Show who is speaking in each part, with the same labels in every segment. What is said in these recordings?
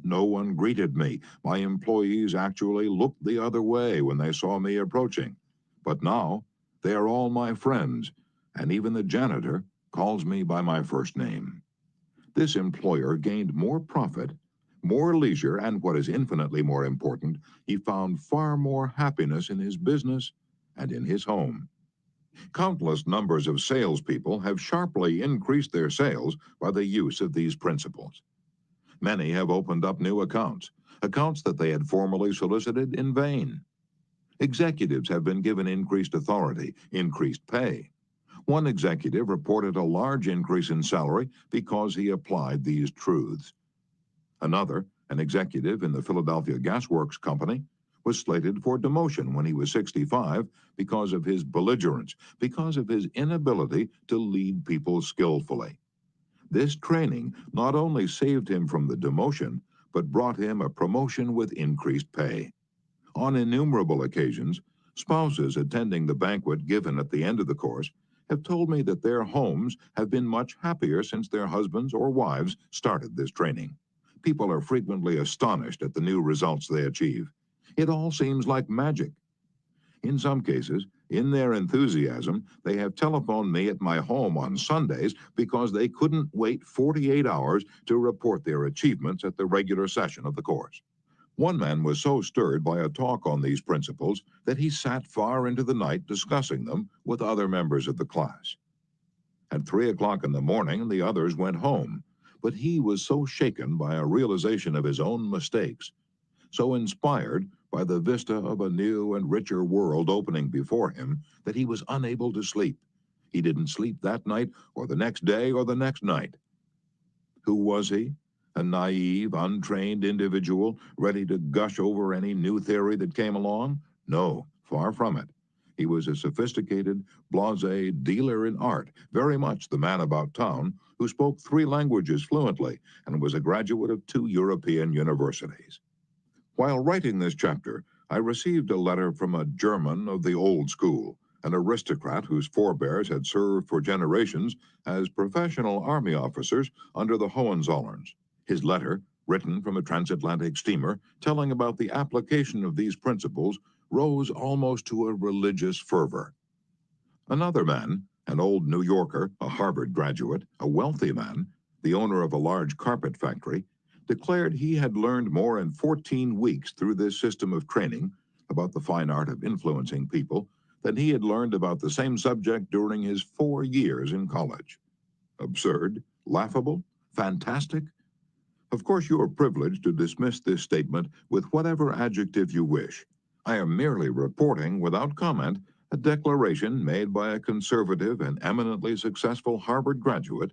Speaker 1: no one greeted me. My employees actually looked the other way when they saw me approaching. But now, they are all my friends, and even the janitor calls me by my first name. This employer gained more profit, more leisure, and what is infinitely more important, he found far more happiness in his business and in his home. Countless numbers of salespeople have sharply increased their sales by the use of these principles. Many have opened up new accounts, accounts that they had formerly solicited in vain. Executives have been given increased authority, increased pay. One executive reported a large increase in salary because he applied these truths. Another, an executive in the Philadelphia Gas Works Company, was slated for demotion when he was 65 because of his belligerence, because of his inability to lead people skillfully. This training not only saved him from the demotion, but brought him a promotion with increased pay. On innumerable occasions, spouses attending the banquet given at the end of the course have told me that their homes have been much happier since their husbands or wives started this training. People are frequently astonished at the new results they achieve. It all seems like magic. In some cases, in their enthusiasm, they have telephoned me at my home on Sundays because they couldn't wait 48 hours to report their achievements at the regular session of the course. One man was so stirred by a talk on these principles that he sat far into the night discussing them with other members of the class. At 3 o'clock in the morning, the others went home, but he was so shaken by a realization of his own mistakes, so inspired by the vista of a new and richer world opening before him, that he was unable to sleep. He didn't sleep that night, or the next day, or the next night. Who was he? A naive, untrained individual ready to gush over any new theory that came along? No, far from it. He was a sophisticated, blasé dealer in art, very much the man about town, who spoke 3 languages fluently and was a graduate of 2 European universities. While writing this chapter, I received a letter from a German of the old school, an aristocrat whose forebears had served for generations as professional army officers under the Hohenzollerns. His letter, written from a transatlantic steamer, telling about the application of these principles, rose almost to a religious fervor. Another man, an old New Yorker, a Harvard graduate, a wealthy man, the owner of a large carpet factory, declared he had learned more in 14 weeks through this system of training about the fine art of influencing people than he had learned about the same subject during his 4 years in college. Absurd? Laughable? Fantastic? Of course, you are privileged to dismiss this statement with whatever adjective you wish. I am merely reporting, without comment, a declaration made by a conservative and eminently successful Harvard graduate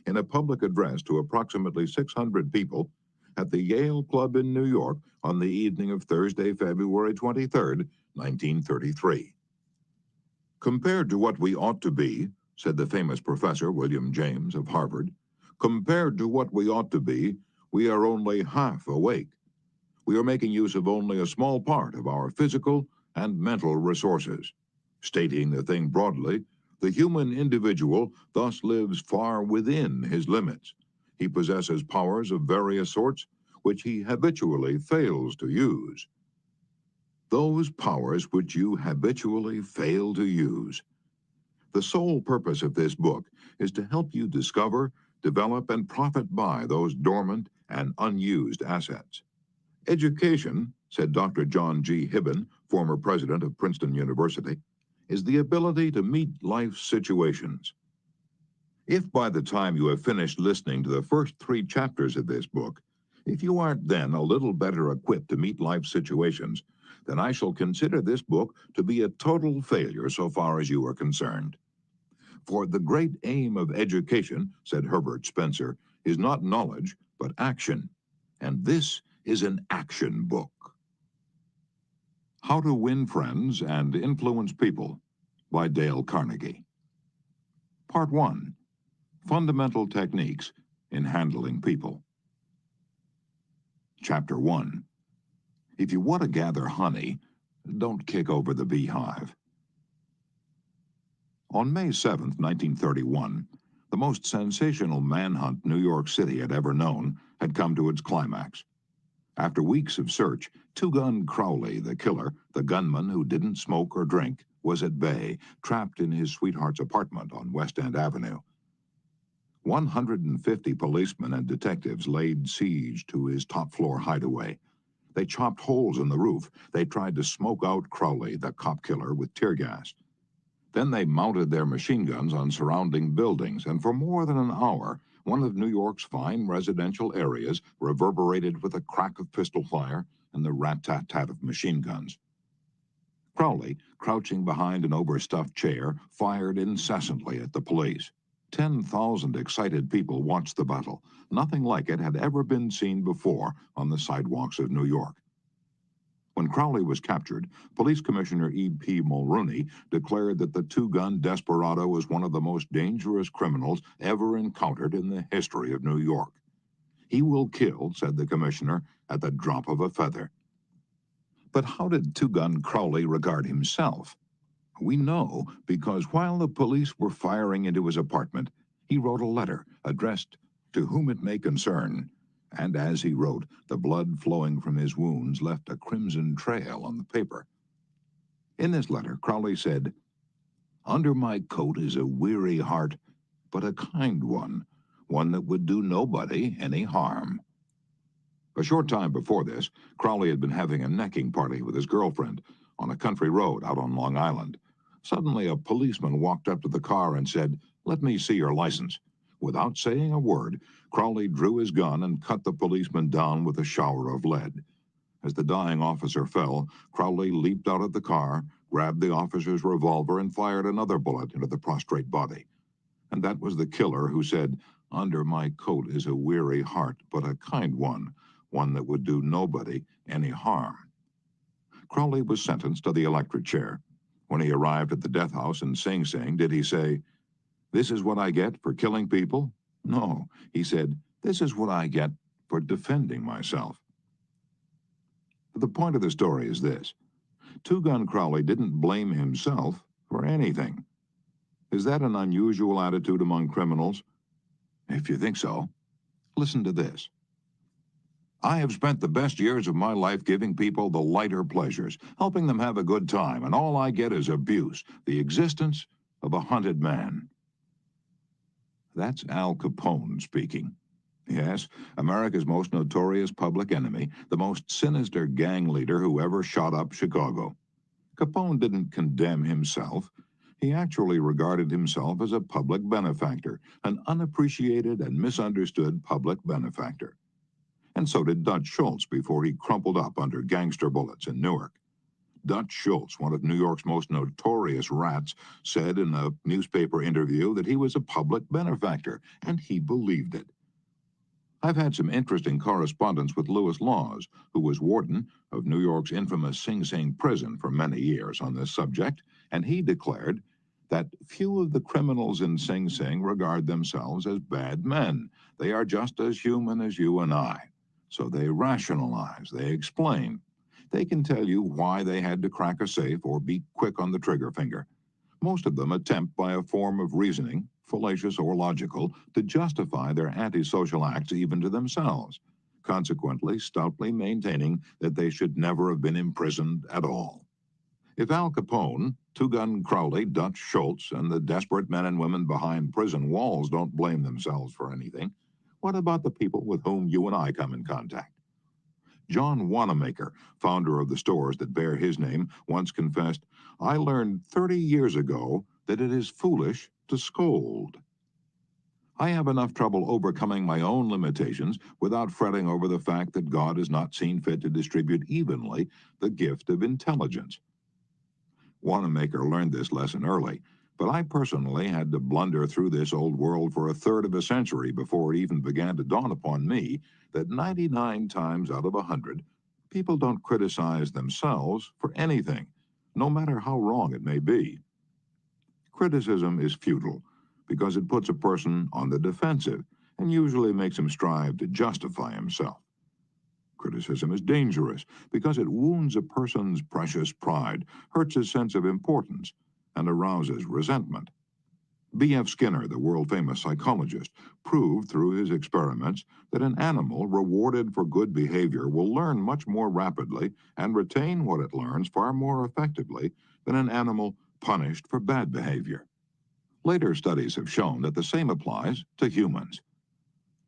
Speaker 1: in a public address to approximately 600 people at the Yale Club in New York on the evening of Thursday, February 23, 1933. Compared to what we ought to be, said the famous professor William James of Harvard, compared to what we ought to be, we are only half awake. We are making use of only a small part of our physical and mental resources. Stating the thing broadly, the human individual thus lives far within his limits. He possesses powers of various sorts which he habitually fails to use. Those powers which you habitually fail to use. The sole purpose of this book is to help you discover, develop, and profit by those dormant and unused assets. Education, said Dr. John G. Hibben, former president of Princeton University, is the ability to meet life's situations. If by the time you have finished listening to the first 3 chapters of this book, if you aren't then a little better equipped to meet life's situations, then I shall consider this book to be a total failure so far as you are concerned. For the great aim of education, said Herbert Spencer, is not knowledge, but action. And this is an action book. How to Win Friends and Influence People by Dale Carnegie. Part 1. Fundamental Techniques in Handling People. Chapter 1. If you want to gather honey, don't kick over the beehive. On May 7, 1931, the most sensational manhunt New York City had ever known had come to its climax. After weeks of search, Two-Gun Crowley, the killer, the gunman who didn't smoke or drink, was at bay, trapped in his sweetheart's apartment on West End Avenue. 150 policemen and detectives laid siege to his top-floor hideaway. They chopped holes in the roof. They tried to smoke out Crowley, the cop killer, with tear gas. Then they mounted their machine guns on surrounding buildings, and for more than an hour, one of New York's fine residential areas reverberated with the crack of pistol fire and the rat-tat-tat of machine guns. Crowley, crouching behind an overstuffed chair, fired incessantly at the police. 10,000 excited people watched the battle. Nothing like it had ever been seen before on the sidewalks of New York. When Crowley was captured, Police Commissioner E.P. Mulrooney declared that the two-gun desperado was one of the most dangerous criminals ever encountered in the history of New York. "He will kill," said the commissioner, "at the drop of a feather." But how did Two-Gun Crowley regard himself? We know because while the police were firing into his apartment, he wrote a letter addressed "To whom it may concern." And as he wrote, the blood flowing from his wounds left a crimson trail on the paper. In this letter, Crowley said, "Under my coat is a weary heart, but a kind one that would do nobody any harm." A short time before this, Crowley had been having a necking party with his girlfriend on a country road out on Long Island. Suddenly, a policeman walked up to the car and said, "Let me see your license." Without saying a word, Crowley drew his gun and cut the policeman down with a shower of lead. As the dying officer fell, Crowley leaped out of the car, grabbed the officer's revolver, and fired another bullet into the prostrate body. And that was the killer who said, "Under my coat is a weary heart, but a kind one that would do nobody any harm." Crowley was sentenced to the electric chair. When he arrived at the death house in Sing Sing, did he say, "This is what I get for killing people"? No, he said, "This is what I get for defending myself." The point of the story is this: Two-Gun Crowley didn't blame himself for anything. Is that an unusual attitude among criminals? If you think so, listen to this. "I have spent the best years of my life giving people the lighter pleasures, helping them have a good time, and all I get is abuse, the existence of a hunted man." That's Al Capone speaking. Yes, America's most notorious public enemy, the most sinister gang leader who ever shot up Chicago. Capone didn't condemn himself. He actually regarded himself as a public benefactor, an unappreciated and misunderstood public benefactor. And so did Dutch Schultz before he crumpled up under gangster bullets in Newark. Dutch Schultz, one of New York's most notorious rats, said in a newspaper interview that he was a public benefactor, and he believed it. I've had some interesting correspondence with Lewis Laws, who was warden of New York's infamous Sing Sing prison for many years on this subject, and he declared that few of the criminals in Sing Sing regard themselves as bad men. They are just as human as you and I. So they rationalize, they explain. They can tell you why they had to crack a safe or be quick on the trigger finger. Most of them attempt by a form of reasoning, fallacious or logical, to justify their antisocial acts even to themselves, consequently stoutly maintaining that they should never have been imprisoned at all. If Al Capone, Two-Gun Crowley, Dutch Schultz, and the desperate men and women behind prison walls don't blame themselves for anything, what about the people with whom you and I come in contact? John Wanamaker, founder of the stores that bear his name, once confessed, "I learned 30 years ago that it is foolish to scold." I have enough trouble overcoming my own limitations without fretting over the fact that God has not seen fit to distribute evenly the gift of intelligence. Wanamaker learned this lesson early, but I personally had to blunder through this old world for a third of a century before it even began to dawn upon me that 99 times out of 100, people don't criticize themselves for anything, no matter how wrong it may be. Criticism is futile because it puts a person on the defensive and usually makes him strive to justify himself. Criticism is dangerous because it wounds a person's precious pride, hurts his sense of importance, and arouses resentment. B.F. Skinner, the world-famous psychologist, proved through his experiments that an animal rewarded for good behavior will learn much more rapidly and retain what it learns far more effectively than an animal punished for bad behavior. Later studies have shown that the same applies to humans.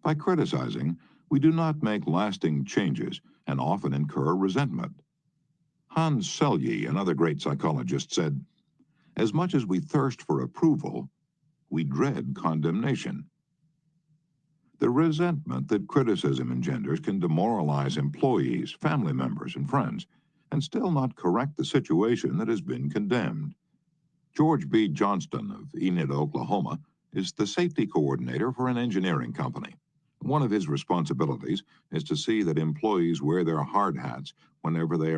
Speaker 1: By criticizing, we do not make lasting changes and often incur resentment. Hans Selye, another great psychologist, said, "As much as we thirst for approval, we dread condemnation." The resentment that criticism engenders can demoralize employees, family members, and friends, and still not correct the situation that has been condemned. George B. Johnston of Enid, Oklahoma, is the safety coordinator for an engineering company. One of his responsibilities is to see that employees wear their hard hats whenever they are